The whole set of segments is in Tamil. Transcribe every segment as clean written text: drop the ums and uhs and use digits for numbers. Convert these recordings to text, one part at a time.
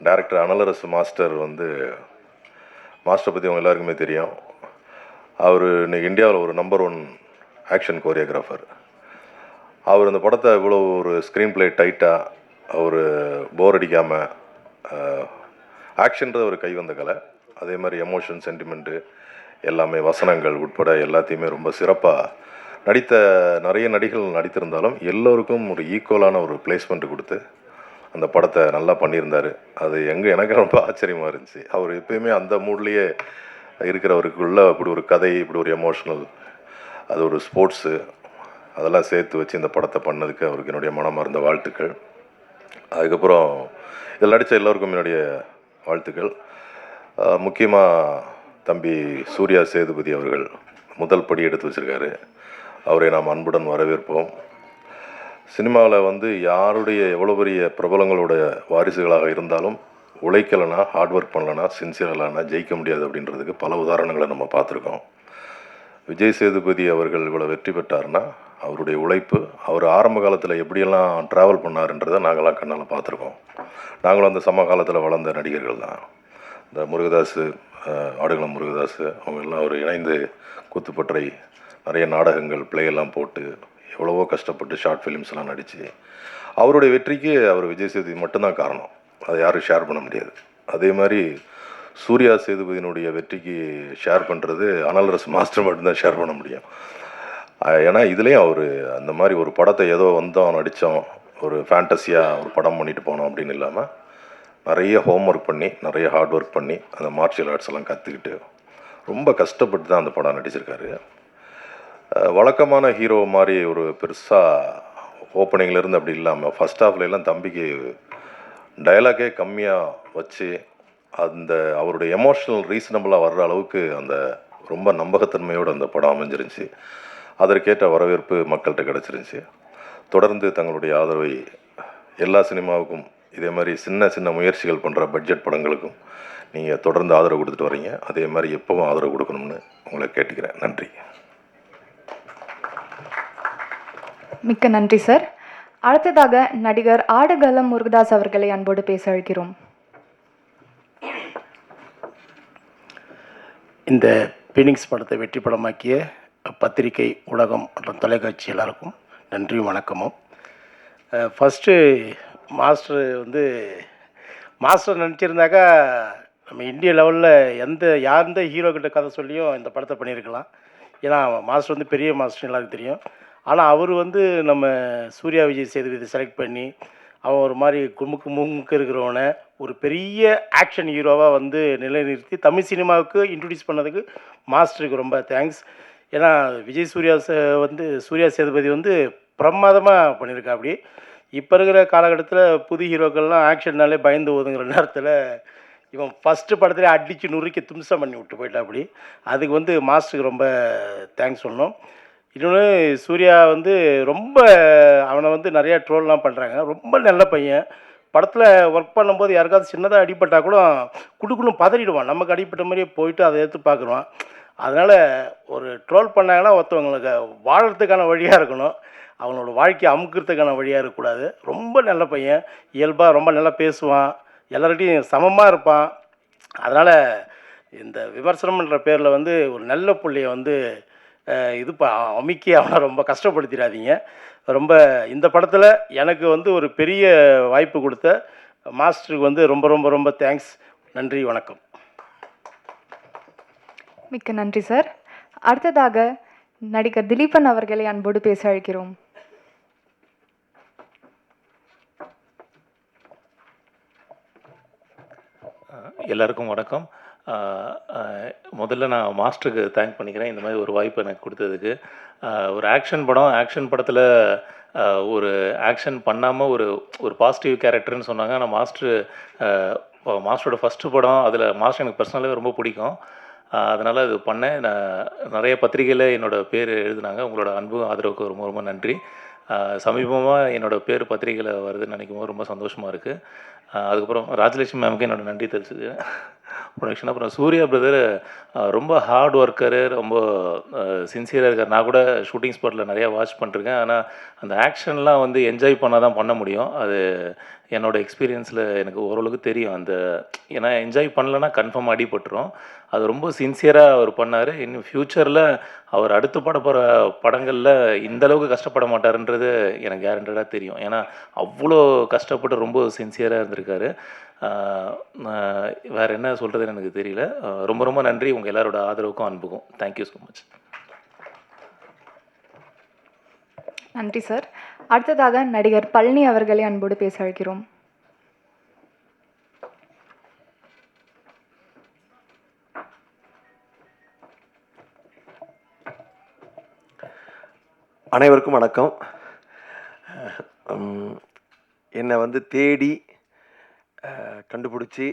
டைரக்டர் அனலரசு மாஸ்டர் மாஸ்டர் பற்றி அவங்க எல்லாருக்குமே தெரியும். அவர் இன்றைக்கி இந்தியாவில் ஒரு நம்பர் 1 ஆக்ஷன் கோரியோகிராஃபர். அவர் அந்த படத்தை இவ்வளோ ஒரு ஸ்க்ரீன் பிளே டைட்டாக அவர் போர் அடிக்காமல் ஆக்ஷன்றது ஒரு கைவந்த கலை. அதே மாதிரி எமோஷன் சென்டிமெண்ட்டு எல்லாமே வசனங்கள் உட்பட எல்லாத்தையுமே ரொம்ப சிறப்பாக நிறைய நடிகர்கள் நடித்திருந்தாலும் எல்லோருக்கும் ஒரு ஈக்குவலான ஒரு பிளேஸ்மெண்ட் கொடுத்து அந்த படத்தை நல்லா பண்ணியிருந்தார். அது எனக்கு ரொம்ப ஆச்சரியமாக இருந்துச்சு. அவர் எப்பயுமே அந்த மூட்லேயே இருக்கிறவருக்குள்ள இப்படி ஒரு கதை, இப்படி ஒரு எமோஷ்னல், அது ஒரு ஸ்போர்ட்ஸு, அதெல்லாம் சேர்த்து வச்சு இந்த படத்தை பண்ணதுக்கு அவருக்கு என்னுடைய மனமார்ந்த வாழ்த்துக்கள். அதுக்கப்புறம் இதில் நடித்த எல்லோருக்கும் என்னுடைய வாழ்த்துக்கள். முக்கியமாக தம்பி சூர்யா சேதுபதி அவர்கள் முதல் படி எடுத்து வச்சுருக்காரு. அவரை நாம் அன்புடன் வரவேற்போம். சினிமாவில் யாருடைய எவ்வளோ பெரிய பிரபலங்களோட வாரிசுகளாக இருந்தாலும் உழைக்கலைன்னா, ஹார்ட் ஒர்க் பண்ணலைன்னா, சின்சியரானா ஜெயிக்க முடியாது அப்படின்றதுக்கு பல உதாரணங்களை நம்ம பார்த்துருக்கோம். விஜய் சேதுபதி அவர்கள் இவ்வளோ வெற்றி பெற்றார்னா அவருடைய உழைப்பு, அவர் ஆரம்ப காலத்தில் எப்படியெல்லாம் ட்ராவல் பண்ணாருன்றதை நாங்களாம் கண்ணால் பார்த்துருக்கோம். நாங்களும் அந்த சமகாலத்தில் வளர்ந்த நடிகர்கள் தான். இந்த முருகதாஸ், ஆடுகளம் முருகதாஸ் அவங்க எல்லாம் ஒரு இணைந்து கூத்துப்பற்றை நிறைய நாடகங்கள் பிளேயெல்லாம் போட்டு எவ்வளவோ கஷ்டப்பட்டு ஷார்ட் ஃபிலிம்ஸ்லாம் நடித்து அவருடைய வெற்றிக்கு அவர் விஜய் சேதுபதி மட்டும்தான் காரணம். அதை யாரும் ஷேர் பண்ண முடியாது. அதே மாதிரி சூர்யா சேதுபதியினுடைய வெற்றிக்கு ஷேர் பண்ணுறது அனலரசு மாஸ்டர் மட்டும்தான் ஷேர் பண்ண முடியும். ஏன்னா இதுலேயும் அவர் அந்த மாதிரி ஒரு படத்தை ஏதோ நடித்தோம், ஒரு ஃபேண்டஸியாக ஒரு படம் பண்ணிட்டு போனோம் அப்படின்னு இல்லாமல் நிறைய ஹோம் ஒர்க் பண்ணி, நிறைய ஹார்ட் ஒர்க் பண்ணி, அந்த மார்ஷியல் ஆர்ட்ஸ் எல்லாம் கற்றுக்கிட்டு ரொம்ப கஷ்டப்பட்டு தான் அந்த படம் நடிச்சிருக்காரு. வழக்கமான ஹீரோ மாதிரி ஒரு பெருசாக ஓப்பனிங்லேருந்து அப்படி இல்லாமல் ஃபஸ்ட் ஹாஃப்லாம் தம்பிக்கு டயலாகே கம்மியாக வச்சு அந்த அவருடைய எமோஷ்னல் ரீசனபிளாக வர்ற அளவுக்கு அந்த ரொம்ப நம்பகத்தன்மையோடு அந்த படம் அமைஞ்சிருந்துச்சு. அதற்கேற்ற வரவேற்பு மக்கள்கிட்ட கிடச்சிருந்துச்சு. தொடர்ந்து தங்களுடைய ஆதரவை எல்லா சினிமாவுக்கும் இதே மாதிரி சின்ன சின்ன முயற்சிகள் பண்ணுற பட்ஜெட் படங்களுக்கும் நீங்கள் தொடர்ந்து ஆதரவு கொடுத்துட்டு வரீங்க. அதே மாதிரி எப்பவும் ஆதரவு கொடுக்கணும்னு உங்களை கேட்டுக்கிறேன். நன்றி. மிக்க நன்றி சார். அடுத்ததாக நடிகர் ஆடுகளம் முருகதாஸ் அவர்களை அன்போடு பேச அழைக்கிறோம். இந்த பீனிக்ஸ் படத்தை வெற்றி படமாக்கிய பத்திரிகை, ஊடகம் மற்றும் தொலைக்காட்சி எல்லாருக்கும் நன்றியும் வணக்கமும். ஃபஸ்ட்டு மாஸ்டர் நினச்சிருந்தாக்கா நம்ம இந்திய லெவலில் எந்த ஹீரோக்கிட்ட கதை சொல்லியும் இந்த படத்தை பண்ணியிருக்கலாம். ஏன்னா மாஸ்டர் பெரிய மாஸ்டர் எல்லாருக்கும் தெரியும். ஆனால் அவர் நம்ம சூர்யா விஜய் சேதுபதி செலக்ட் பண்ணி அவன் ஒரு மாதிரி முமுக்கு இருக்கிறவனை ஒரு பெரிய ஆக்ஷன் ஹீரோவாக நிலைநிறுத்தி தமிழ் சினிமாவுக்கு இன்ட்ரடியூஸ் பண்ணதுக்கு மாஸ்டருக்கு ரொம்ப தேங்க்ஸ். ஏன்னா சூர்யா சேதுபதி பிரமாதமாக பண்ணியிருக்கா. அப்படி இப்போ இருக்கிற காலகட்டத்தில் புது ஹீரோக்கள்லாம் ஆக்ஷன்னாலே பயந்து ஓதுங்கிற நேரத்தில் இவன் ஃபஸ்ட்டு படத்துலேயே அடித்து நுறுக்கி தும்சம் பண்ணி விட்டு போயிட்டா. அப்படி அதுக்கு மாஸ்டருக்கு ரொம்ப தேங்க்ஸ் சொல்லணும். இன்னொன்று சூர்யா ரொம்ப அவனை நிறையா ட்ரோல்லாம் பண்ணுறாங்க. ரொம்ப நல்ல பையன். படத்தில் ஒர்க் பண்ணும்போது யாருக்காவது சின்னதாக அடிப்பட்டால் கூட குடுக்குன்னு பதறிடுவான். நமக்கு அடிப்பட்ட மாதிரியே போயிட்டு அதை எடுத்து பார்க்குறான். அதனால் ஒரு ட்ரோல் பண்ணாங்கன்னா ஒருத்தவங்களுக்கு வாழறதுக்கான வழியாக இருக்கணும், அவங்களோட வாழ்க்கையை அமுக்கிறதுக்கான வழியாக இருக்கக்கூடாது. ரொம்ப நல்ல பையன். இயல்பாக ரொம்ப நல்லா பேசுவான், எல்லார்கிட்டையும் சமமாக இருப்பான். அதனால் இந்த விமர்சனம்ன்ற பேரில் ஒரு நல்ல பிள்ளைய அமுக்கி அவனை ரொம்ப கஷ்டப்படுத்திடாதீங்க. ரொம்ப இந்த படத்தில் எனக்கு ஒரு பெரிய வாய்ப்பு கொடுத்த மாஸ்டருக்கு ரொம்ப ரொம்ப ரொம்ப தேங்க்ஸ். நன்றி, வணக்கம். மிக்க நன்றி சார். அடுத்ததாக நடிகர் திலீபன் அவர்களை அன்போடு பேச அழைக்கிறோம். எல்லாருக்கும் வணக்கம். முதல்ல நான் மாஸ்டருக்கு தேங்க் பண்ணிக்கிறேன் இந்த மாதிரி ஒரு வாய்ப்பு எனக்கு கொடுத்ததுக்கு. ஒரு ஆக்ஷன் படத்தில் ஒரு ஆக்ஷன் பண்ணாமல் ஒரு பாசிட்டிவ் கேரக்டர்னு சொன்னாங்க. ஆனால் மாஸ்டரோட ஃபஸ்ட்டு படம், அதில் மாஸ்டர் எனக்கு பர்சனலாகவே ரொம்ப பிடிக்கும். அதனால் அது பண்ணேன். நான் நிறைய பத்திரிகையில் என்னோடய பேர் எழுதினாங்க. உங்களோட அன்பு ஆதரவுக்கு ரொம்ப ரொம்ப நன்றி. சமீபமாக என்னோடய பேர் பத்திரிகையில் வருதுன்னு நினைக்கும் போது ரொம்ப சந்தோஷமாக இருக்குது. அதுக்கப்புறம் ராஜலட்சுமி மேமுக்கு என்னோடய நன்றி தெரிஞ்சுது ப்ரொடக்ஷன். அப்புறம் சூர்யா பிரதர் ரொம்ப ஹார்ட் ஒர்க்கரு, ரொம்ப சின்சியராக இருக்கார். நான் கூட ஷூட்டிங் ஸ்பாட்டில் நிறையா வாட்ச் பண்ணிருக்கேன். ஆனால் அந்த ஆக்ஷன்லாம் என்ஜாய் பண்ணால் தான் பண்ண முடியும். அது என்னோடய எக்ஸ்பீரியன்ஸில் எனக்கு ஓரளவுக்கு தெரியும். ஏன்னா என்ஜாய் பண்ணலன்னா கன்ஃபார்ம் அடிபட்டுரும். அது ரொம்ப சின்சியராக அவர் பண்ணார். இன்னும் ஃப்யூச்சரில் அவர் அடுத்து பட போகிற படங்களில் இந்த அளவுக்கு கஷ்டப்பட மாட்டாருன்றது எனக்கு கேரண்டடாக தெரியும். ஏன்னா அவ்வளோ கஷ்டப்பட்டு ரொம்ப சின்சியராக இருந்திருக்காரு. வேறு என்ன சொல்கிறதுன்னு எனக்கு தெரியல. ரொம்ப ரொம்ப நன்றி உங்கள் எல்லாரோட ஆதரவுக்கும் அன்புக்கும். Thank you so much. நன்றி சார். அடுத்ததாக நடிகர் பழனி அவர்களை அன்போடு பேச அழைக்கிறோம். அனைவருக்கும் வணக்கம். என்னை வந்து தேடி கண்டுபிடிச்சி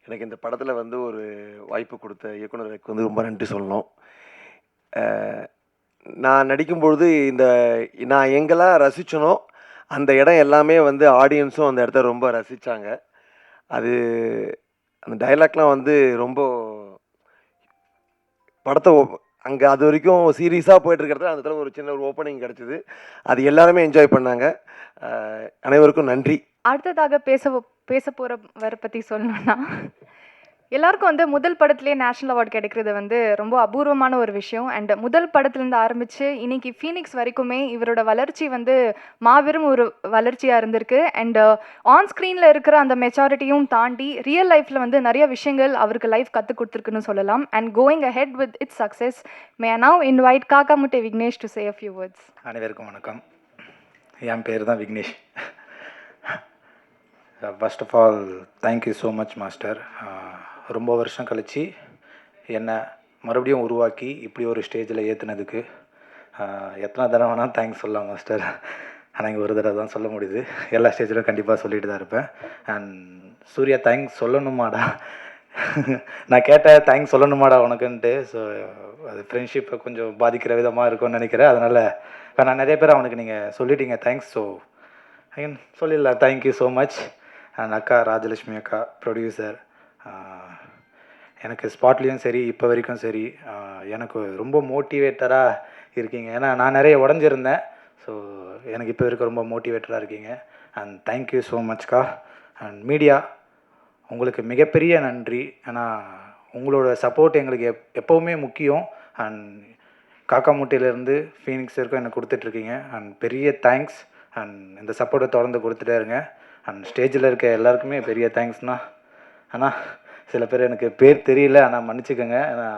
எனக்கு இந்த படத்தில் வந்து ஒரு வாய்ப்பு கொடுத்த இயக்குனருக்கு வந்து ரொம்ப நன்றி சொல்லணும். நான் நடிக்கும்பொழுது நான் எங்கெல்லாம் ரசித்தனோ அந்த இடம் எல்லாமே வந்து ஆடியன்ஸும் அந்த இடத்த ரொம்ப ரசித்தாங்க. அந்த டைலாக்லாம் வந்து ரொம்ப படத்தை அங்கே அது வரைக்கும் சீரியஸாக போயிட்டுருக்கிறத அந்த இடத்துல ஒரு சின்ன ஒரு ஓப்பனிங் கிடச்சிது. அது எல்லாருமே என்ஜாய் பண்ணாங்க. அனைவருக்கும் நன்றி. அடுத்ததாக பேச போகிறவரை பற்றி சொல்லணும்னா, எல்லாருக்கும் வந்து முதல் படத்துலேயே நேஷ்னல் அவார்டு கிடைக்கிறது வந்து ரொம்ப அபூர்வமான ஒரு விஷயம். அண்ட் முதல் படத்துலேருந்து ஆரம்பித்து இன்னைக்கு ஃபீனிக்ஸ் வரைக்குமே இவரோட வளர்ச்சி வந்து மாபெரும் ஒரு வளர்ச்சியாக இருந்திருக்கு. அண்ட் ஆன் ஸ்க்ரீனில் இருக்கிற அந்த மெச்சாரிட்டியும் தாண்டி ரியல் லைஃப்பில் வந்து நிறைய விஷயங்கள் அவருக்கு லைஃப் கற்றுக் கொடுத்துருக்குன்னு சொல்லலாம். And going ahead with its success, may I now invite Kaakka Muttai Vignesh to say a few words. அனைவருக்கும் வணக்கம். என் பேர் தான் Vignesh. First of all thank you so much master. ரொம்ப வருஷம் கழித்து என்னை மறுபடியும் உருவாக்கி இப்படி ஒரு ஸ்டேஜில் ஏற்றுனதுக்கு எத்தனை தடவை வேணால் தேங்க்ஸ் சொல்லலாம் மாஸ்டர். ஆனால் இங்கே ஒரு தடவை தான் சொல்ல முடியுது. எல்லா ஸ்டேஜிலும் கண்டிப்பாக சொல்லிட்டு தான் இருப்பேன். அண்ட் சூர்யா தேங்க்ஸ் சொல்லணுமாடா, நான் கேட்டேன் தேங்க்ஸ் சொல்லணுமாடா உனக்குன்ட்டு. ஸோ அது ஃப்ரெண்ட்ஷிப்பை கொஞ்சம் பாதிக்கிற விதமாக இருக்கும்னு நினைக்கிறேன். அதனால் நான் நிறைய பேர் அவனுக்கு நீங்கள் சொல்லிட்டீங்க தேங்க்ஸ். ஸோ அகைன் சொல்லிடலாம் தேங்க்யூ ஸோ மச். அண்ட் அக்கா ராஜலட்சுமி அக்கா ப்ரொடியூசர், எனக்கு ஸ்பாட்லேயும் சரி இப்போ வரைக்கும் சரி எனக்கு ரொம்ப மோட்டிவேட்டராக இருக்கீங்க. ஏன்னா நான் நிறைய உடஞ்சிருந்தேன். ஸோ எனக்கு இப்போ வரைக்கும் ரொம்ப மோட்டிவேட்டராக இருக்கீங்க. அண்ட் தேங்க்யூ ஸோ மச்க்கா. அண்ட் மீடியா உங்களுக்கு மிகப்பெரிய நன்றி. ஏன்னா உங்களோட சப்போர்ட் எங்களுக்கு எப்போவுமே முக்கியம். அண்ட் காக்காமுட்டையிலேருந்து ஃபீனிக்ஸ் வரைக்கும் எனக்கு கொடுத்துட்ருக்கீங்க. அண்ட் பெரிய தேங்க்ஸ். அண்ட் இந்த சப்போர்ட்டை தொடர்ந்து கொடுத்துட்டே இருங்க. அண்ட் ஸ்டேஜில் இருக்க எல்லாருக்குமே பெரிய தேங்க்ஸ்ண்ணா. ஆனால் சில பேர் எனக்கு பேர் தெரியல, ஆனால் மன்னிச்சுக்கோங்க. ஏன்னா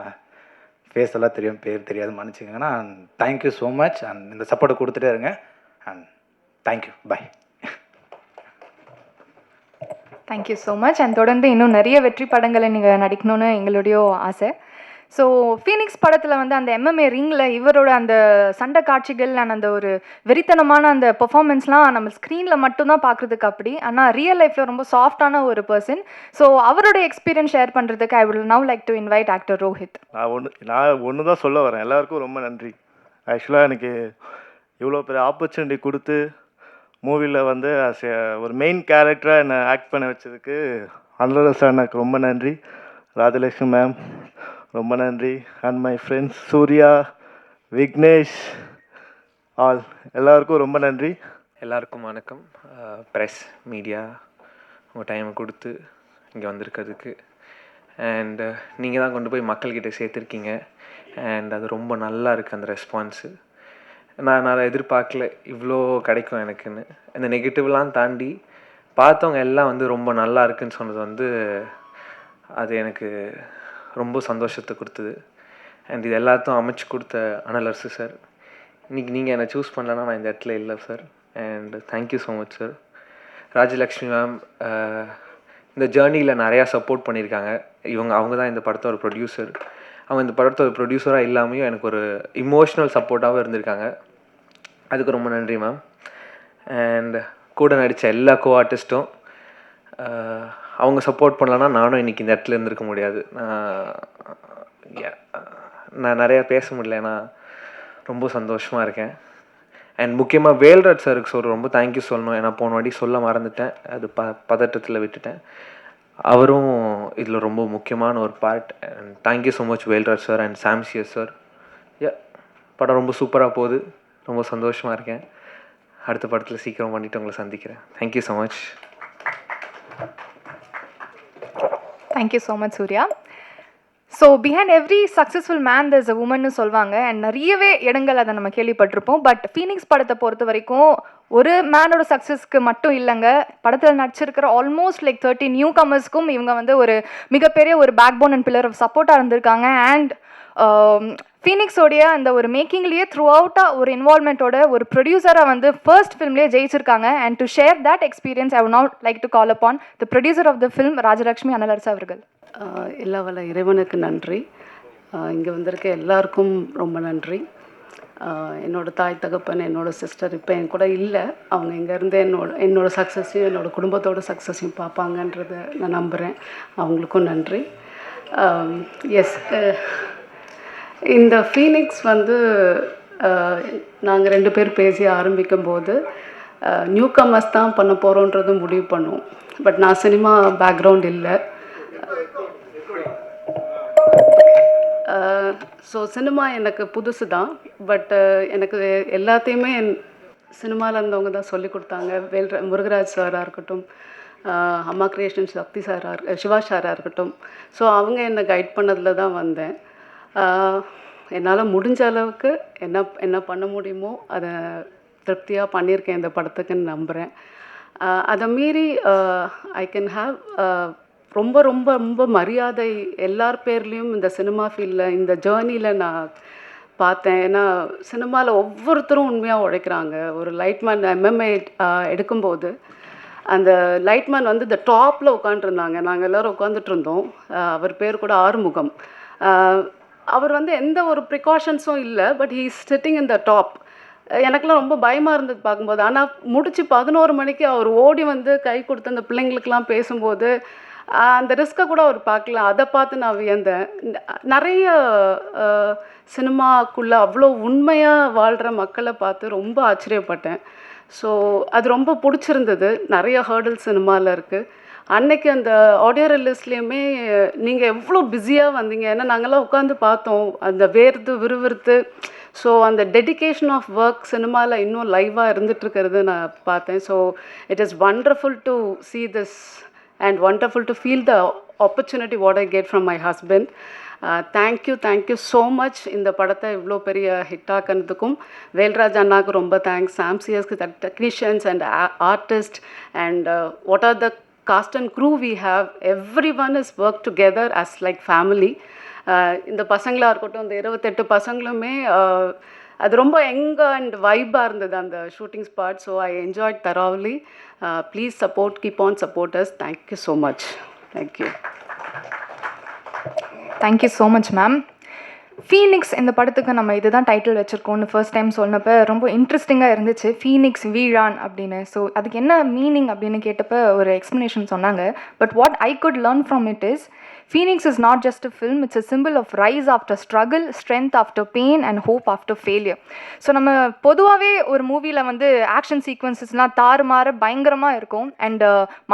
ஃபேஸ் எல்லாம் தெரியும், பேர் தெரியாது, மன்னிச்சுக்கோங்கண்ணா. And thank you so much. And இந்த சப்போர்ட்டை கொடுத்துட்டே இருங்க. And thank you, bye. Thank you so much. And தொடர்ந்து இன்னும் நிறைய வெற்றி படங்களை நீங்கள் நடிக்கணும்னு எங்களுடைய ஆசை. ஸோ ஃபீனிக்ஸ் படத்தில் வந்து அந்த MMA ரிங்கில் இவரோட அந்த சண்டை காட்சிகள் அண்ட் அந்த ஒரு வெறித்தனமான அந்த பெர்ஃபார்மன்ஸ்லாம் நம்ம ஸ்க்ரீனில் மட்டும்தான் பார்க்குறதுக்கு அப்படி. ஆனால் ரியல் லைஃப்பில் ரொம்ப சாஃப்டான ஒரு பர்சன். ஸோ அவரோட எக்ஸ்பீரியன்ஸ் ஷேர் பண்ணுறதுக்கு I would now like to invite actor Rohit. நான் ஒன்று தான் சொல்ல வரேன். எல்லாருக்கும் ரொம்ப நன்றி. ஆக்சுவலாக எனக்கு இவ்வளோ பெரிய ஆப்பர்ச்சுனிட்டி கொடுத்து மூவியில் வந்து ஒரு மெயின் கேரக்டராக என்னை ஆக்ட் பண்ண வச்சதுக்கு அனுராதா சார் எனக்கு ரொம்ப நன்றி. ராஜலட்சுமி மேம் ரொம்ப நன்றி. And my friends Surya, Vignesh, all எல்லாருக்கும் ரொம்ப நன்றி. எல்லாருக்கும் வணக்கம். ப்ரெஸ் மீடியா உங்கள் டைமை கொடுத்து இங்கே வந்திருக்கிறதுக்கு. அண்ட் நீங்கள் தான் கொண்டு போய் மக்கள்கிட்ட சேர்த்துருக்கீங்க. அண்ட் அது ரொம்ப நல்லா இருக்குது அந்த ரெஸ்பான்ஸு. நான் எதிர்பார்க்கல இவ்வளோ கிடைக்கும் எனக்குன்னு. இந்த நெகட்டிவ்லாம் தாண்டி பார்த்தவங்க எல்லாம் வந்து ரொம்ப நல்லா இருக்குன்னு சொன்னது வந்து அது எனக்கு ரொம்ப சந்தோஷத்தை கொடுத்தது. அண்ட் இது எல்லாத்தையும் அமைச்சு கொடுத்த அனலரசு சார், இன்றைக்கி நீங்கள் என்னை சூஸ் பண்ணலன்னா நான் இந்த இடத்துல இல்லை sir. And thank you so much sir. Rajalakshmi ma'am இந்த ஜேர்னியில் நிறையா சப்போர்ட் பண்ணியிருக்காங்க. அவங்க தான் இந்த படத்தோட ப்ரொடியூசர். அவங்க இந்த படத்தோட ப்ரொடியூசராக இல்லாமையும் எனக்கு ஒரு இமோஷ்னல் சப்போர்ட்டாகவும் இருந்திருக்காங்க. அதுக்கு ரொம்ப நன்றி மேம். அண்ட் கூட நடித்த எல்லா ஆர்டிஸ்ட்டும் அவங்க சப்போர்ட் பண்ணலன்னா நானும் இன்றைக்கி இந்த இடத்துல இருந்திருக்க முடியாது. நான் நிறையா பேச முடியல, ஏன்னா ரொம்ப சந்தோஷமாக இருக்கேன். அண்ட் முக்கியமாக வேல்ராஜ் சாருக்கு ரொம்ப தேங்க்யூ சொல்லணும். ஏன்னா போன வாட்டி சொல்ல மறந்துட்டேன், அது பதட்டத்தில் விட்டுட்டேன். அவரும் இதில் ரொம்ப முக்கியமான ஒரு part. And thank you so much Velraj sir and சாம்சியஸ் sir. படம் ரொம்ப சூப்பராக போகுது, ரொம்ப சந்தோஷமாக இருக்கேன். அடுத்த படத்தில் சீக்கிரம் பண்ணிவிட்டு உங்களை சந்திக்கிறேன். Thank you so much. Thank you so much Surya. So behind every successful man there's a woman சொல்லுவாங்க. அண்ட் நிறையவே இடங்கள் அதை நம்ம கேள்விப்பட்டிருப்போம். பட் ஃபீனிக்ஸ் படத்தை பொறுத்த வரைக்கும் ஒரு மேனோட சக்ஸஸ்க்கு மட்டும் இல்லைங்க, படத்தில் நடிச்சிருக்கிற ஆல்மோஸ்ட் லைக் 30 நியூ கமர்ஸ்க்கும் இவங்க வந்து ஒரு மிகப்பெரிய ஒரு backbone and pillar of சப்போர்ட்டாக இருந்திருக்காங்க. அண்ட் ஃபீனிக்ஸோடைய அந்த ஒரு மேக்கிங்லேயே த்ரூ அவுட்டாக ஒரு இன்வால்மெண்ட்டோட ஒரு ப்ரொடியூசராக வந்து ஃபர்ஸ்ட் ஃபிலிம்லேயே ஜெயிச்சிருக்காங்க. And to share that experience I would now like to call upon the producer of the film Rajalakshmi Anal Arasu அவர்கள். எல்லா வல்ல இறைவனுக்கு நன்றி. இங்கே வந்திருக்க எல்லாருக்கும் ரொம்ப நன்றி. என்னோட தாய் தகப்பன், என்னோட சிஸ்டர் இப்போ என் கூட இல்லை. அவங்க இங்கேருந்து என்னோட சக்ஸஸையும் என்னோட குடும்பத்தோட சக்ஸஸையும் பார்ப்பாங்கன்றதை நான் நம்புகிறேன். அவங்களுக்கும் நன்றி. எஸ், இந்த ஃபீனிக்ஸ் வந்து நாங்கள் 2 பேர் பேசி ஆரம்பிக்கும்போது நியூ கமர்ஸ் தான் பண்ண போகிறோன்றது முடிவு பண்ணுவோம். பட் நான் சினிமா பேக்ரவுண்ட் இல்லை. ஸோ சினிமா எனக்கு புதுசு தான். பட் எனக்கு எல்லாத்தையுமே சினிமாவில் இருந்தவங்க தான் சொல்லி கொடுத்தாங்க. முருகராஜ் சாராக இருக்கட்டும், அம்மா கிரியேஷன் சக்தி சாராக சிவா சாராக இருக்கட்டும். ஸோ அவங்க என்னை கைட் பண்ணதில் தான் வந்தேன். என்னால் முடிஞ்ச அளவுக்கு என்ன பண்ண முடியுமோ அதை திருப்தியாக பண்ணியிருக்கேன் இந்த படத்துக்குன்னு நம்புகிறேன். அதை மீறி ஐ கேன் ஹாவ் ரொம்ப ரொம்ப ரொம்ப மரியாதை எல்லார் பேர்லேயும் இந்த சினிமா ஃபீல்டில் இந்த ஜேர்னியில் நான் பார்த்தேன். ஏன்னா சினிமாவில் ஒவ்வொருத்தரும் உண்மையாக உழைக்கிறாங்க. ஒரு லைட்மேன் எம்எம்ஏ எடுக்கும்போது அந்த லைட்மேன் வந்து இந்த டாப்பில் உட்காந்துருந்தாங்க. நாங்கள் எல்லோரும் உட்காந்துட்டு இருந்தோம். அவர் பேர் கூட ஆறுமுகம். அவர் வந்து எந்த ஒரு ப்ரிகாஷன்ஸும் இல்லை. But he is sitting in the top. எனக்குலாம் ரொம்ப பயமாக இருந்தது பார்க்கும்போது. ஆனால் முடிச்சு 11 மணிக்கு அவர் ஓடி வந்து கை கொடுத்து அந்த பிள்ளைங்களுக்கெல்லாம் பேசும்போது அந்த ரிஸ்க்கை கூட அவர் பார்க்கல. அதை பார்த்து நான் வியந்தேன். நிறைய சினிமாக்குள்ளே அவ்வளோ உண்மையாக வாழ்கிற மக்களை பார்த்து ரொம்ப ஆச்சரியப்பட்டேன். ஸோ அது ரொம்ப பிடிச்சிருந்தது. நிறைய ஹேர்டில்ஸ் சினிமாவில் இருக்குது. அன்னைக்கு அந்த ஆடியோ ரிலீஸ்லேயுமே நீங்கள் எவ்வளோ பிஸியாக வந்தீங்க. ஏன்னா நாங்கள்லாம் உட்காந்து பார்த்தோம் அந்த விறுவிறுத்து. ஸோ அந்த டெடிகேஷன் ஆஃப் ஒர்க் சினிமாவில் இன்னும் லைவாக இருந்துகிட்ருக்கிறது நான் பார்த்தேன். So it is wonderful to see this and wonderful to feel the opportunity what I get from my husband. Thank you so much. இந்த படத்தை இவ்வளோ பெரிய ஹிட்டாக்குனதுக்கும் வேல்ராஜ் அண்ணாவுக்கு ரொம்ப தேங்க்ஸ். சாம்சியஸ்க்கு technicians and artist and what are the cast and crew we have. Every one is work together as like family. இந்த பசங்களாக இருக்கட்டும், இந்த 28 பசங்களுமே அது ரொம்ப யங் அண்ட் வைபாக இருந்தது அந்த shooting spot. So I enjoyed thoroughly. Please support, keep on supporters. Thank you so much. Thank you. Thank you so much ma'am. Phoenix இந்த படத்துக்கு நம்ம இதுதான் டைட்டில் வச்சுருக்கோன்னு ஃபர்ஸ்ட் டைம் சொன்னப்போ ரொம்ப இன்ட்ரெஸ்டிங்காக இருந்துச்சு. ஃபீனிக்ஸ் வீழான் அப்படின்னு. ஸோ அதுக்கு என்ன மீனிங் அப்படின்னு கேட்டப்போ ஒரு எக்ஸ்ப்ளனேஷன் சொன்னாங்க. But what I could learn from it is Phoenix is not just a film, it's a symbol of rise after struggle, strength after pain and hope after failure. So நம்ம பொதுவாகவே ஒரு மூவியில் வந்து ஆக்ஷன் சீக்வன்சஸ்லாம் தாறுமாற பயங்கரமாக இருக்கும். அண்ட்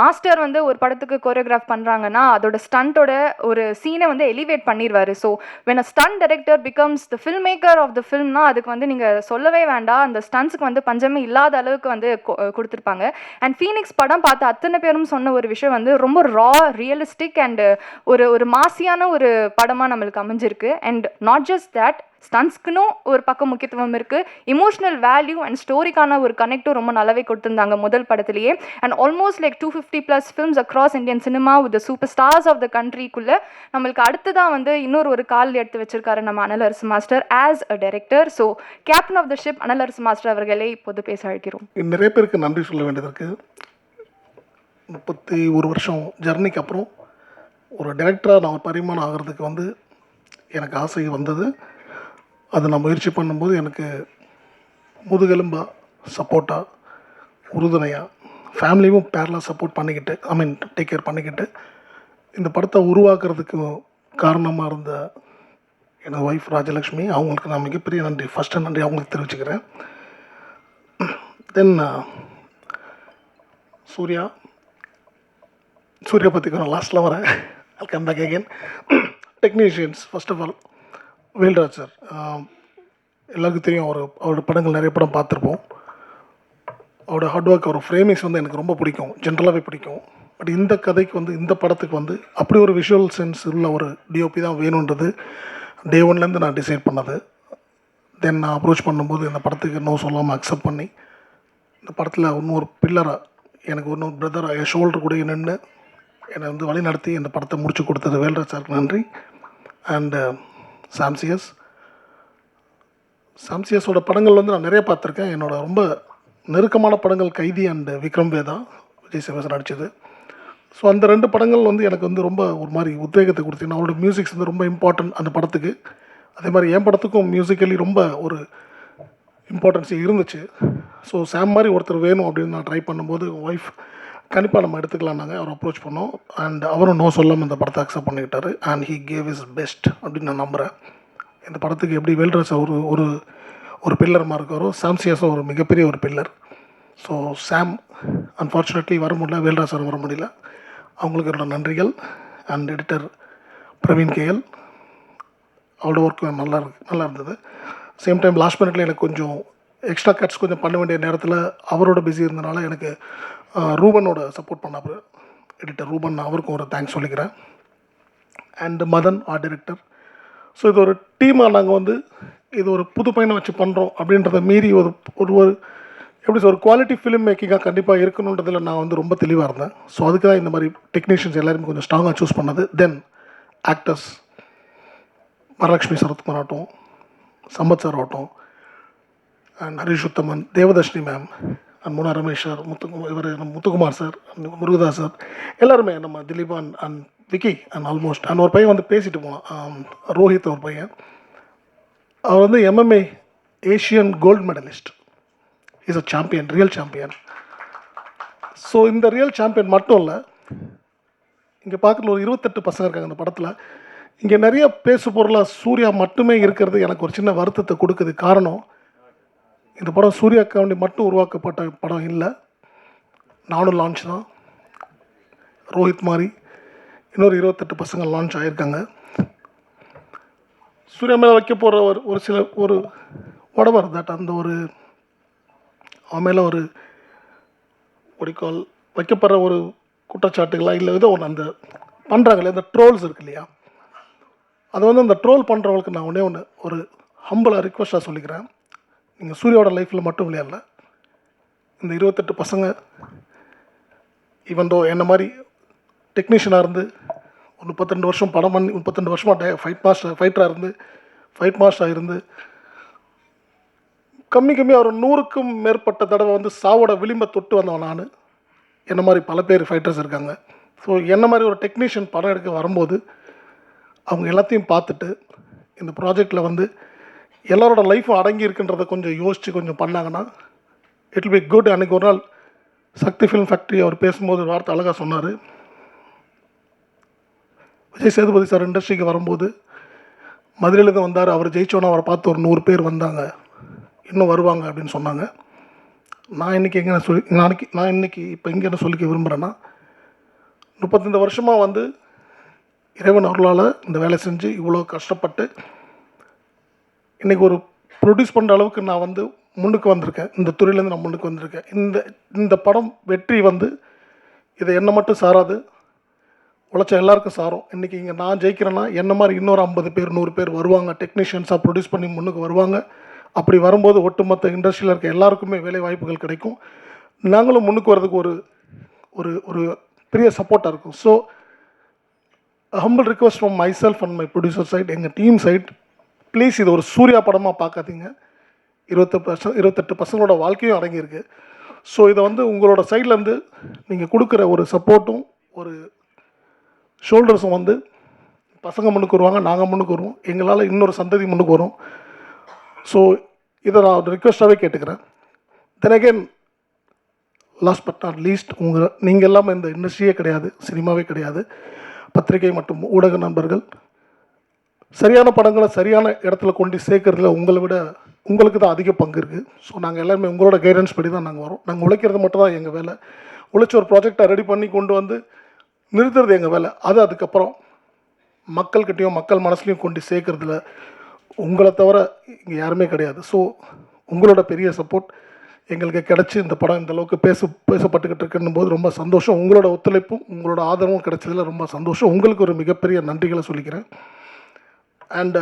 மாஸ்டர் வந்து ஒரு படத்துக்கு கோரியோகிராஃப் பண்ணுறாங்கன்னா அதோட ஸ்டண்ட்டோட ஒரு சீனை வந்து எலிவேட் பண்ணிடுவார். So when a stunt director becomes the filmmaker of the filmனா அதுக்கு வந்து நீங்கள் சொல்லவே வேண்டாம். அந்த ஸ்டண்ட்ஸுக்கு வந்து பஞ்சமே இல்லாத அளவுக்கு வந்து கொடுத்துருப்பாங்க. அண்ட் ஃபீனிக்ஸ் படம் பார்த்து அத்தனை பேரும் சொன்ன ஒரு விஷயம் வந்து ரொம்ப ரா, ரியலிஸ்டிக் அண்ட் ஒரு மாசியான ஒரு படமாக நம்மளுக்கு அமைஞ்சிருக்கு. அண்ட் நாட் ஜஸ்ட் தேட், ஸ்டன்ஸ்க்குன்னு ஒரு பக்கம் முக்கியத்துவம் இருக்குது. இமோஷனல் வேல்யூ அண்ட் ஸ்டோரிக்கான ஒரு கனெக்டும் ரொம்ப நல்லாவே கொடுத்துருந்தாங்க முதல் படத்துலேயே. And almost like 250+ films across Indian cinema with super stars of the கண்ட்ரிக்குள்ளே நம்மளுக்கு அடுத்ததான் வந்து இன்னொரு கால் எடுத்து வச்சிருக்காரு நம்ம Analarasu master as a director. So captain of the ship Analarasu master அவர்களே இப்போது பேச அழைக்கிறோம். நிறைய பேருக்கு நன்றி சொல்ல வேண்டியது இருக்குது. 31 வருஷம் ஜர்னிக்கு அப்புறம் ஒரு டைரக்டராக நான் ஒரு பரிமாணம் ஆகிறதுக்கு வந்து எனக்கு ஆசை வந்தது. அதை நான் முயற்சி பண்ணும்போது எனக்கு முதுகெலும்பாக, சப்போர்ட்டாக, உறுதுணையாக, ஃபேமிலியும் பேரலாக சப்போர்ட் பண்ணிக்கிட்டு, டேக் கேர் பண்ணிக்கிட்டு இந்த படத்தை உருவாக்குறதுக்கு காரணமாக இருந்த எனது ஒய்ஃப் ராஜலக்ஷ்மி, அவங்களுக்கு நான் மிகப்பெரிய நன்றி, ஃபஸ்ட்டு நன்றி அவங்களுக்கு தெரிவிச்சுக்கிறேன். தென் சூர்யா பற்றி நான் லாஸ்ட்டில் வரேன். I'll come back again. Technicians, first of all, Velraj sir எல்லாருக்கும் தெரியும். அவரோட படங்கள் நிறைய படம் பார்த்துருப்போம். அவரோட ஹார்ட் ஒர்க், அவர் ஃப்ரேமிங்ஸ் வந்து எனக்கு ரொம்ப பிடிக்கும், ஜென்ரலாகவே பிடிக்கும். பட் இந்த கதைக்கு வந்து இந்த படத்துக்கு வந்து அப்படி ஒரு விஷுவல் சென்ஸ் உள்ள ஒரு டிஓபி தான் வேணுன்றது டே ஒன்லேருந்து நான் டிசைட் பண்ணது. தென் நான் அப்ரோச் பண்ணும்போது இந்த படத்துக்கு நோ சொல்லாமல் அக்செப்ட் பண்ணி இந்த படத்தில் இன்னொரு பில்லராக எனக்கு இன்னொரு பிரதராக என் ஷோல்டர் கூட நின்று என்னை வந்து வழி நடத்தி இந்த படத்தை முடிச்சு கொடுத்தது வேல்ராஜ் சாருக்கு நன்றி. அண்டு சாம்சியஸோட படங்கள் வந்து நான் நிறைய பார்த்துருக்கேன். என்னோட ரொம்ப நெருக்கமான படங்கள் கைதி அண்டு விக்ரம் வேதா, விஜய் சேவசன் நடித்தது. ஸோ அந்த 2 படங்கள் வந்து எனக்கு வந்து ரொம்ப ஒரு மாதிரி உத்வேகத்தை கொடுத்தீங்கன்னா அவரோட மியூசிக்ஸ் வந்து ரொம்ப இம்பார்ட்டன்ட் அந்த படத்துக்கு. அதே மாதிரி என் படத்துக்கும் மியூசிக்கலி ரொம்ப ஒரு இம்பார்ட்டன்ஸ் இருந்துச்சு. ஸோ சாம் மாதிரி ஒருத்தர் வேணும் அப்படின்னு நான் ட்ரை பண்ணும்போது ஒய்ஃப் கண்டிப்பாக நம்ம எடுத்துக்கலாம்னாங்க. அவர் அப்ரோச் பண்ணோம் அண்ட் அவரும் நோ சொல்லாமல் இந்த படத்தை அக்செப்ட் பண்ணிக்கிட்டாரு. And he gave is best அப்படின்னு நான் நம்புகிறேன். இந்த படத்துக்கு எப்படி வேல்ராஜ் ஒரு ஒரு ஒரு பில்லர் மாதிரி இருக்காரோ சாம்சியஸும் ஒரு மிகப்பெரிய ஒரு பில்லர். ஸோ சாம் அன்ஃபார்ச்சுனேட்லி வர முடியல, வேல்ராஜ் சார் வர முடியல. அவங்களுக்கு என்னோட நன்றிகள். அண்ட் எடிட்டர் பிரவீன் கேஎல், அவரோட ஒர்க் நல்லா இருந்தது. சேம் டைம் லாஸ்ட் மினிட்ல எனக்கு கொஞ்சம் எக்ஸ்ட்ரா கட்ஸ் கொஞ்சம் பண்ண வேண்டிய நேரத்தில் அவரோட பிஸி இருந்தனால எனக்கு ரூபனோட சப்போர்ட் பண்ணார் எடிட்டர் ரூபன், அவருக்கும் ஒரு தேங்க்ஸ் சொல்லிக்கிறேன். And Madan art director. So இது ஒரு டீமாக நாங்கள் வந்து இது ஒரு புது பையனை வச்சு பண்ணுறோம் அப்படின்றத மீறி ஒரு ஒரு எப்படி ஒரு குவாலிட்டி ஃபிலிம் மேக்கிங்காக கண்டிப்பாக இருக்கணுன்றதில் நான் வந்து ரொம்ப தெளிவாக இருந்தேன். ஸோ அதுக்கு தான் இந்த மாதிரி டெக்னீஷியன்ஸ் எல்லாருமே கொஞ்சம் ஸ்ட்ராங்காக சூஸ் பண்ணது. தென் ஆக்டர்ஸ் வரலட்சுமி சரத்குமார் ஆகட்டும், சம்பத் சார் ஆகட்டும், and Harish Uthaman, Devadarshini ma'am, and Muna Ramesh sir, Muthukumar sir, Murugadoss sir, எல்லாருமே நம்ம Dileepan and Vicky and almost. And ஒரு பையன் வந்து பேசிட்டு போனான், ரோஹித் ஒரு பையன். அவர் வந்து MMA Asian gold medallist. Is a champion, real champion. So இந்த ரியல் சாம்பியன் மட்டும் இல்லை, இங்கே பார்க்குற ஒரு 28 பசங்க இருக்காங்க இந்த படத்தில். இங்கே நிறைய பேசு பொருளாக சூர்யா மட்டுமே இருக்கிறது எனக்கு ஒரு சின்ன வருத்தத்தை கொடுக்குது. காரணம், இந்த படம் சூர்யாக்காண்டி மட்டும் உருவாக்கப்பட்ட படம் இல்லை. நானும் லான்ச் தான். ரோஹித் மாதிரி இன்னொரு 28 பசங்க லான்ச் ஆகியிருக்காங்க. சூர்யா மேலே வைக்க போகிற ஒரு சில ஒரு whatever தட் அந்த ஒரு அவன் மேலே ஒரு ஒடிக்கால் வைக்கப்படுற ஒரு குற்றச்சாட்டுகளா இல்லை ஏதோ ஒன்று அந்த பண்ணுறாங்களே அந்த ட்ரோல்ஸ் இருக்கு இல்லையா, அது வந்து அந்த ட்ரோல் பண்ணுறவங்களுக்கு நான் ஒன்று ஒரு ஹம்பிளாக ரிக்வஸ்ட்டாக சொல்லிக்கிறேன். நீங்கள் சூர்யாவோட லைஃப்பில் மட்டும் விளையாடல, இந்த 28 பசங்க ஈவன் தோ என்ன மாதிரி டெக்னீஷியனாக இருந்து ஒரு 32 வருஷம் படம் பண்ணி 32 வருஷமாக ஃபைட்டராக இருந்து ஃபைட் மாஸ்டராக இருந்து கம்மி ஒரு 100க்கும் மேற்பட்ட தடவை வந்து சாவோட விளிம்பை தொட்டு வந்தவன் நான். என்ன மாதிரி பல பேர் ஃபைட்டர்ஸ் இருக்காங்க. ஸோ என்ன மாதிரி ஒரு டெக்னீஷியன் படம் எடுக்க வரும்போது அவங்க எல்லாத்தையும் பார்த்துட்டு இந்த ப்ராஜெக்டில் வந்து எல்லாரோட லைஃப்பும் அடங்கி இருக்குன்றதை கொஞ்சம் யோசித்து கொஞ்சம் பண்ணாங்கன்னா இட் வில் பி குட். அன்றைக்கி ஒரு நாள் சக்தி ஃபிலிம் ஃபேக்ட்ரி அவர் பேசும்போது ஒரு வார்த்தை அழகாக சொன்னார். விஜய் சேதுபதி சார் இண்டஸ்ட்ரிக்கு வரும்போது மதுரையிலேருந்து வந்தார், அவர் ஜெயிச்சோன்னா அவரை பார்த்து ஒரு 100 பேர் வந்தாங்க, இன்னும் வருவாங்க அப்படின்னு சொன்னாங்க. நான் இன்றைக்கி நான் இன்றைக்கி இப்போ எங்கே என்ன சொல்லிக்க விரும்புகிறேன்னா, 35 வருஷமாக வந்து இறைவன் அருளால் இந்த வேலை செஞ்சு இவ்வளோ கஷ்டப்பட்டு இன்றைக்கி ஒரு ப்ரொடியூஸ் பண்ணுற அளவுக்கு நான் வந்து முன்னுக்கு வந்திருக்கேன். இந்த துறையிலேருந்து நான் முன்னுக்கு வந்திருக்கேன். இந்த படம் வெற்றி வந்து இதை என்ன மட்டும் சாராது, உழைச்ச எல்லாருக்கும் சாரும். இன்றைக்கி இங்கே நான் ஜெயிக்கிறேன்னா என்ன மாதிரி இன்னொரு 50 பேர் 100 பேர் வருவாங்க, டெக்னீஷியன்ஸாக ப்ரொடியூஸ் பண்ணி முன்னுக்கு வருவாங்க. அப்படி வரும்போது ஒட்டுமொத்த இண்டஸ்ட்ரியில் இருக்க எல்லாருக்குமே வேலை வாய்ப்புகள் கிடைக்கும். நாங்களும் முன்னுக்கு வர்றதுக்கு ஒரு ஒரு ஒரு பெரிய சப்போர்ட்டாக இருக்கும். So humble request from my self and my producer side, எங்கள் டீம் சைட், ப்ளீஸ் இது ஒரு சூர்யா படமாக பார்க்காதீங்க. 28 பசங்களோட வாழ்க்கையும் அடங்கியிருக்கு. ஸோ இதை வந்து உங்களோட சைட்லேருந்து நீங்கள் கொடுக்குற ஒரு சப்போர்ட்டும் ஒரு ஷோல்டர்ஸும் வந்து பசங்க முன்னுக்கு வருவாங்க, நாங்கள் முன்னுக்கு வருவோம், எங்களால் இன்னொரு சந்ததி முன்னுக்கு வரும். ஸோ இதை நான் ஒரு ரிக்வெஸ்ட்டாகவே கேட்டுக்கிறேன். Then again last but not least, நீங்கள் எல்லாமே இந்த இண்டஸ்ட்ரியே கிடையாது, சினிமாவே கிடையாது, பத்திரிகை மற்றும் ஊடக நண்பர்கள் சரியான படங்களை சரியான இடத்துல கொண்டு சேர்க்கறதுல உங்களை விட உங்களுக்கு தான் அதிக பங்கு இருக்குது. ஸோ நாங்கள் எல்லாருமே உங்களோட கைடன்ஸ் படி தான் நாங்கள் வரோம். நாங்கள் உழைக்கிறது மட்டும் தான் எங்கள் வேலை. உழைச்சி ஒரு ப்ராஜெக்டை ரெடி பண்ணி கொண்டு வந்து நிறுத்துறது எங்கள் வேலை. அதுக்கப்புறம் மக்கள்கிட்டையும் மக்கள் மனசுலையும் கொண்டு சேர்க்கறதுல உங்களை தவிர இங்கே யாருமே கிடையாது. ஸோ உங்களோட பெரிய சப்போர்ட் எங்களுக்கு கிடச்சி இந்த படம் இந்த அளவுக்கு பேசப்பட்டுக்கிட்டு இருக்குன்னும் போது ரொம்ப சந்தோஷம். உங்களோட ஒத்துழைப்பும் உங்களோட ஆதரவும் கிடைச்சதில் ரொம்ப சந்தோஷம். உங்களுக்கு ஒரு மிகப்பெரிய நன்றிகளை சொல்லிக்கிறேன். And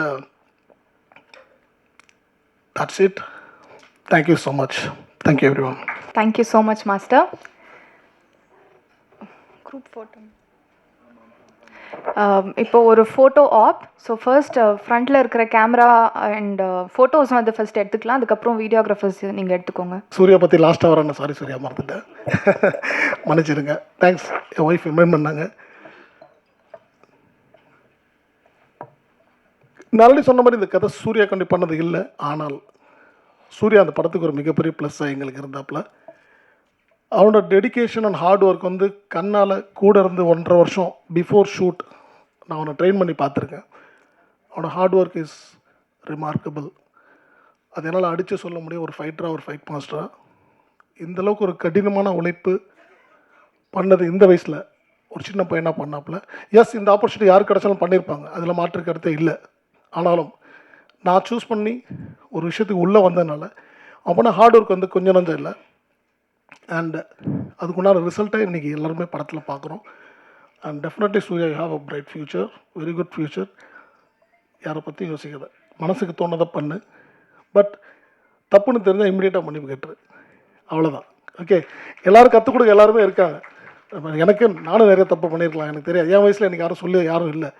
that's it. Thank you so much. Thank you every one. Thank you so much master. Group photo இப்போ ஒரு ஃபோட்டோ ஆப். ஸோ ஃபர்ஸ்ட் ஃப்ரண்ட்டில் இருக்கிற கேமரா அண்ட் ஃபோட்டோஸ் வந்து ஃபர்ஸ்ட் எடுத்துக்கலாம், அதுக்கப்புறம் வீடியோகிராஃபர்ஸ் நீங்கள் எடுத்துக்கோங்க. சூர்யா பற்றி லாஸ்ட்டாக வரேன். சாரி சூர்யா, மறந்துட்டேன், மன்னிச்சிடுங்க. தேங்க்ஸ், என் ஒய்ஃப் ரிமைண்ட் பண்ணாங்க. நான் ஆல்ரெடி சொன்ன மாதிரி இந்த கதை சூர்யா கண்டி பண்ணது இல்லை. ஆனால் சூர்யா அந்த படத்துக்கு ஒரு மிகப்பெரிய ப்ளஸ்ஸாக எங்களுக்கு இருந்தாப்புல. அவனோட டெடிகேஷன் அண்ட் ஹார்ட் ஒர்க் வந்து கண்ணால் கூட இருந்து 1.5 வருஷம் பிஃபோர் ஷூட் நான் அவனை ட்ரெயின் பண்ணி பார்த்துருக்கேன். அவனோட ஹார்ட் ஒர்க் இஸ் ரிமார்க்கபிள். அது என்னால் அடித்து சொல்ல முடியும். ஒரு ஃபைட்டராக, ஒரு ஃபைட் மாஸ்டராக இந்தளவுக்கு ஒரு கடினமான உழைப்பு பண்ணது இந்த வயசில் ஒரு சின்ன பையனாக பண்ணாப்புல. எஸ், இந்த ஆப்பர்ச்சுனிட்டி யாருக்கு கிடச்சாலும் பண்ணியிருப்பாங்க, அதில் மாற்று கருத்தே இல்லை. ஆனாலும் நான் சூஸ் பண்ணி ஒரு விஷயத்துக்கு உள்ளே வந்ததுனால அப்போனா ஹார்ட் ஒர்க் வந்து கொஞ்சம் நஞ்சம் இல்லை. அண்ட் அதுக்குண்டான ரிசல்ட்டை இன்றைக்கி எல்லாருமே படத்தில் பார்க்குறோம். And definitely Surya you have a bright future, very good future. யாரை பற்றியும் யோசிக்காத, மனசுக்கு தோணதை பண்ணு. பட் தப்புன்னு தெரிஞ்சால் இம்மிடியேட்டாக மன்னிப்பு கேட்டுரு, அவ்வளோதான். ஓகே, எல்லோரும் கற்றுக் கொடுக்க எல்லாருமே இருக்காங்க. எனக்கு நானும் நிறைய தப்பு பண்ணியிருக்கலாம், எனக்கு தெரியாது. என் வயசில் எனக்கு யாரும் சொல்லி யாரும் இல்லை.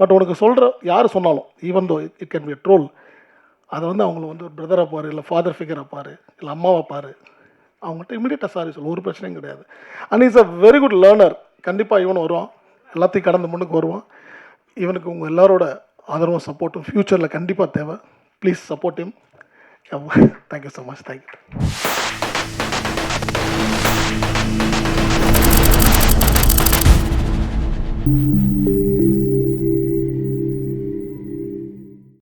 பட் உனக்கு சொல்கிற யார் சொன்னாலும், even though it can be troll, அதை வந்து அவங்கள வந்து ஒரு பிரதராக பாரு, இல்லை ஃபாதர் ஃபிகராக பாரு, இல்லை அம்மாவை பாரு, அவங்கள்ட்ட இமீடியட்டாக சாரி சொல்லு, ஒரு பிரச்சனையும் கிடையாது. And is a very good learner. கண்டிப்பாக இவனும் வருவான், எல்லாத்தையும் கடந்து முன்னுக்கு வருவான். இவனுக்கு உங்கள் எல்லாரோட ஆதரவும் சப்போர்ட்டும் ஃப்யூச்சரில் கண்டிப்பாக தேவை. Please support him. Thank you so much. Thank you.